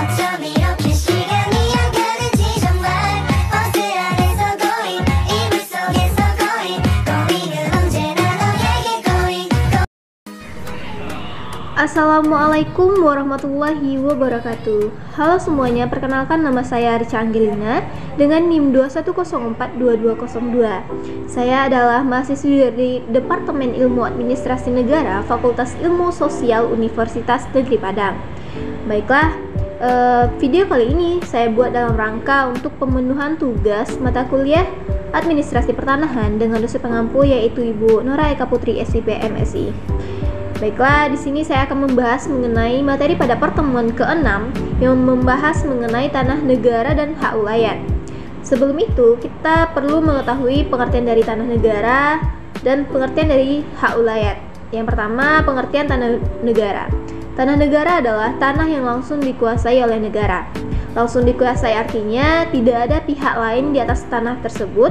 어쩜 이렇게 시간이 안 가는지 정말 버스 안에서 고잉 이불 속에서 고잉은 언제나 너에게 고잉. Assalamualaikum warahmatullahi wabarakatuh. Halo semuanya, perkenalkan nama saya Rica Angelina dengan NIM 21042202. Saya adalah mahasiswi dari Departemen Ilmu Administrasi Negara Fakultas Ilmu Sosial Universitas Negeri Padang. Baiklah, video kali ini saya buat dalam rangka untuk pemenuhan tugas mata kuliah Administrasi Pertanahan dengan dosen pengampu yaitu Ibu Nora Eka Putri SIP MSI. Baiklah, di sini saya akan membahas mengenai materi pada pertemuan ke-6 yang membahas mengenai tanah negara dan hak ulayat. Sebelum itu, kita perlu mengetahui pengertian dari tanah negara dan pengertian dari hak ulayat. Yang pertama, pengertian tanah negara. Tanah negara adalah tanah yang langsung dikuasai oleh negara. Langsung dikuasai artinya tidak ada pihak lain di atas tanah tersebut.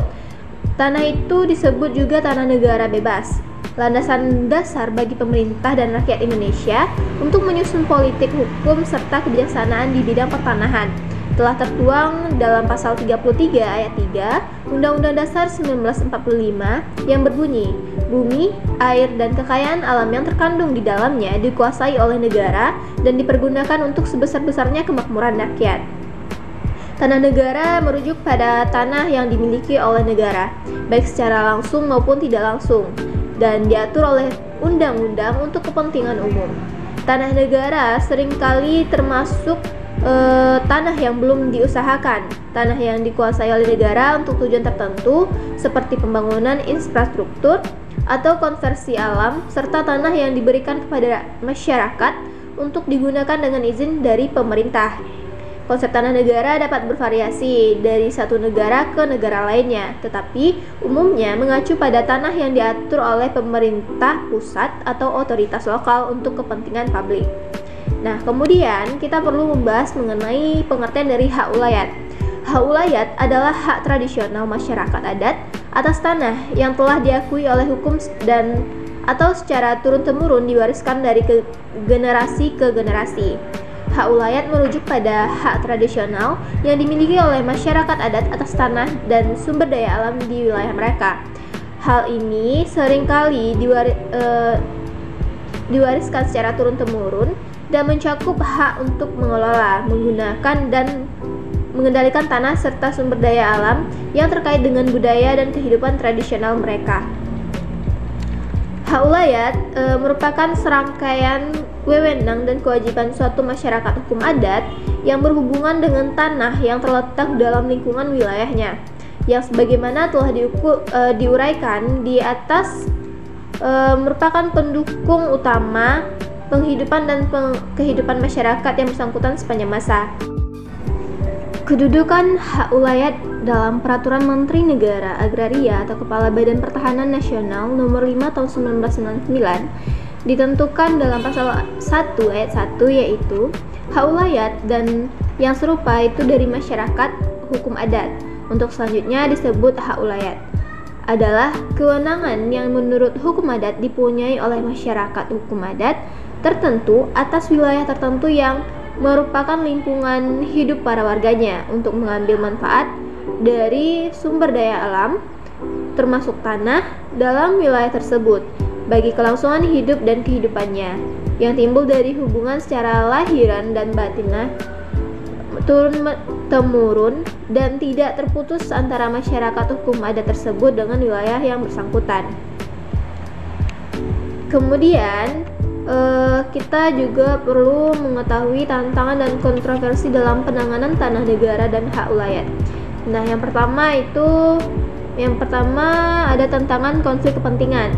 Tanah itu disebut juga tanah negara bebas. Landasan dasar bagi pemerintah dan rakyat Indonesia untuk menyusun politik hukum serta kebijaksanaan di bidang pertanahan telah tertuang dalam pasal 33 ayat 3 Undang-Undang Dasar 1945 yang berbunyi, bumi, air, dan kekayaan alam yang terkandung di dalamnya dikuasai oleh negara dan dipergunakan untuk sebesar-besarnya kemakmuran rakyat. Tanah negara merujuk pada tanah yang dimiliki oleh negara, baik secara langsung maupun tidak langsung, dan diatur oleh undang-undang untuk kepentingan umum. Tanah negara seringkali termasuk tanah yang belum diusahakan, tanah yang dikuasai oleh negara untuk tujuan tertentu seperti pembangunan infrastruktur atau konversi alam, serta tanah yang diberikan kepada masyarakat untuk digunakan dengan izin dari pemerintah. Konsep tanah negara dapat bervariasi dari satu negara ke negara lainnya, tetapi umumnya mengacu pada tanah yang diatur oleh pemerintah pusat atau otoritas lokal untuk kepentingan publik. Nah, kemudian kita perlu membahas mengenai pengertian dari hak ulayat. Hak ulayat adalah hak tradisional masyarakat adat atas tanah yang telah diakui oleh hukum dan atau secara turun-temurun diwariskan dari generasi ke generasi. Hak ulayat merujuk pada hak tradisional yang dimiliki oleh masyarakat adat atas tanah dan sumber daya alam di wilayah mereka. Hal ini seringkali diwariskan secara turun-temurun dan mencakup hak untuk mengelola, menggunakan, dan mengendalikan tanah serta sumber daya alam yang terkait dengan budaya dan kehidupan tradisional mereka. Hak ulayat merupakan serangkaian wewenang dan kewajiban suatu masyarakat hukum adat yang berhubungan dengan tanah yang terletak dalam lingkungan wilayahnya, yang sebagaimana telah diuraikan di atas merupakan pendukung utama penghidupan dan kehidupan masyarakat yang bersangkutan sepanjang masa. Kedudukan hak ulayat dalam Peraturan Menteri Negara Agraria atau Kepala Badan Pertahanan Nasional Nomor 5 Tahun 1999 ditentukan dalam pasal 1 ayat 1 yaitu hak ulayat dan yang serupa itu dari masyarakat hukum adat. Untuk selanjutnya disebut hak ulayat adalah kewenangan yang menurut hukum adat dipunyai oleh masyarakat hukum adat tertentu atas wilayah tertentu yang merupakan lingkungan hidup para warganya untuk mengambil manfaat dari sumber daya alam termasuk tanah dalam wilayah tersebut bagi kelangsungan hidup dan kehidupannya yang timbul dari hubungan secara lahiran dan batinah turun-temurun dan tidak terputus antara masyarakat hukum adat tersebut dengan wilayah yang bersangkutan. Kemudian kita juga perlu mengetahui tantangan dan kontroversi dalam penanganan tanah negara dan hak ulayat. Nah, yang pertama ada tantangan konflik kepentingan,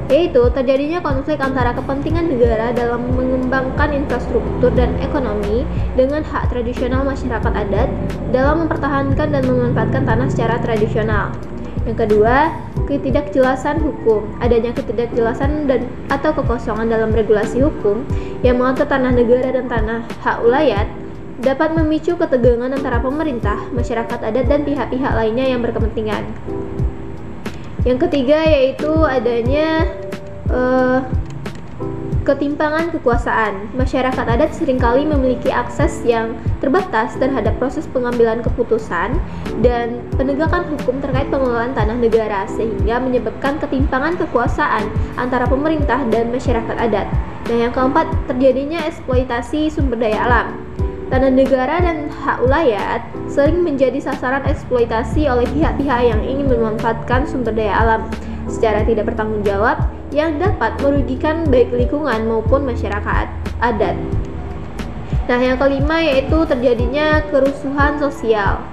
yaitu terjadinya konflik antara kepentingan negara dalam mengembangkan infrastruktur dan ekonomi dengan hak tradisional masyarakat adat dalam mempertahankan dan memanfaatkan tanah secara tradisional. Yang kedua, ketidakjelasan hukum. Adanya ketidakjelasan dan atau kekosongan dalam regulasi hukum yang mengatur tanah negara dan tanah hak ulayat dapat memicu ketegangan antara pemerintah, masyarakat adat, dan pihak-pihak lainnya yang berkepentingan. Yang ketiga yaitu adanya Ketimpangan kekuasaan. Masyarakat adat seringkali memiliki akses yang terbatas terhadap proses pengambilan keputusan dan penegakan hukum terkait pengelolaan tanah negara, sehingga menyebabkan ketimpangan kekuasaan antara pemerintah dan masyarakat adat. Nah, yang keempat, terjadinya eksploitasi sumber daya alam. Tanah negara dan hak ulayat sering menjadi sasaran eksploitasi oleh pihak-pihak yang ingin memanfaatkan sumber daya alam secara tidak bertanggung jawab yang dapat merugikan baik lingkungan maupun masyarakat adat. Nah, yang kelima yaitu terjadinya kerusuhan sosial,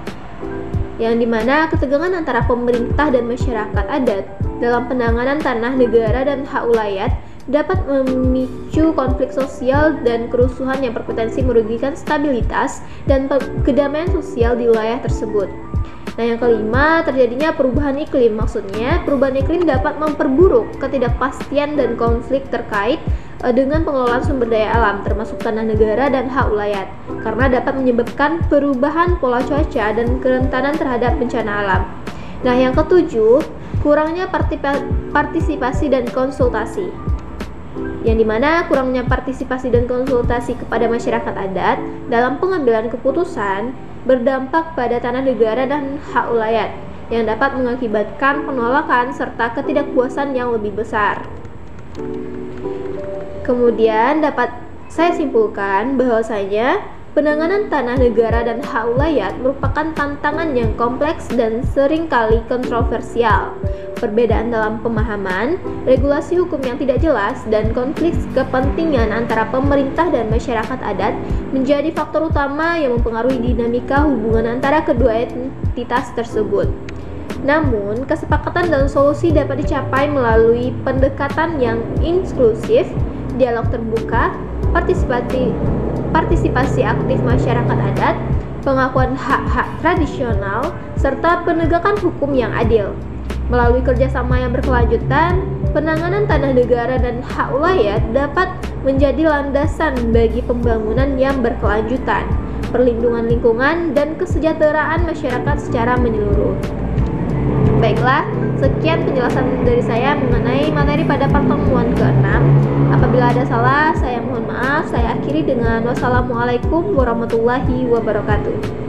yang dimana ketegangan antara pemerintah dan masyarakat adat dalam penanganan tanah negara dan hak ulayat dapat memicu konflik sosial dan kerusuhan yang berpotensi merugikan stabilitas dan kedamaian sosial di wilayah tersebut. Nah, yang kelima, terjadinya perubahan iklim. Maksudnya, perubahan iklim dapat memperburuk ketidakpastian dan konflik terkait dengan pengelolaan sumber daya alam, termasuk tanah negara dan hak ulayat, karena dapat menyebabkan perubahan pola cuaca dan kerentanan terhadap bencana alam. Nah, yang ketujuh, kurangnya partisipasi dan konsultasi, yang dimana kurangnya partisipasi dan konsultasi kepada masyarakat adat dalam pengambilan keputusan berdampak pada tanah negara dan hak ulayat, yang dapat mengakibatkan penolakan serta ketidakpuasan yang lebih besar. Kemudian dapat saya simpulkan bahwasanya penanganan tanah negara dan hak ulayat merupakan tantangan yang kompleks dan seringkali kontroversial. Perbedaan dalam pemahaman, regulasi hukum yang tidak jelas, dan konflik kepentingan antara pemerintah dan masyarakat adat menjadi faktor utama yang mempengaruhi dinamika hubungan antara kedua entitas tersebut. Namun, kesepakatan dan solusi dapat dicapai melalui pendekatan yang inklusif, dialog terbuka, partisipasi aktif masyarakat adat, pengakuan hak-hak tradisional, serta penegakan hukum yang adil. Melalui kerjasama yang berkelanjutan, penanganan tanah negara dan hak ulayat dapat menjadi landasan bagi pembangunan yang berkelanjutan, perlindungan lingkungan, dan kesejahteraan masyarakat secara menyeluruh. Baiklah, sekian penjelasan dari saya mengenai materi pada pertemuan ke-6. Apabila ada salah, saya mohon maaf. Saya akhiri dengan wassalamualaikum warahmatullahi wabarakatuh.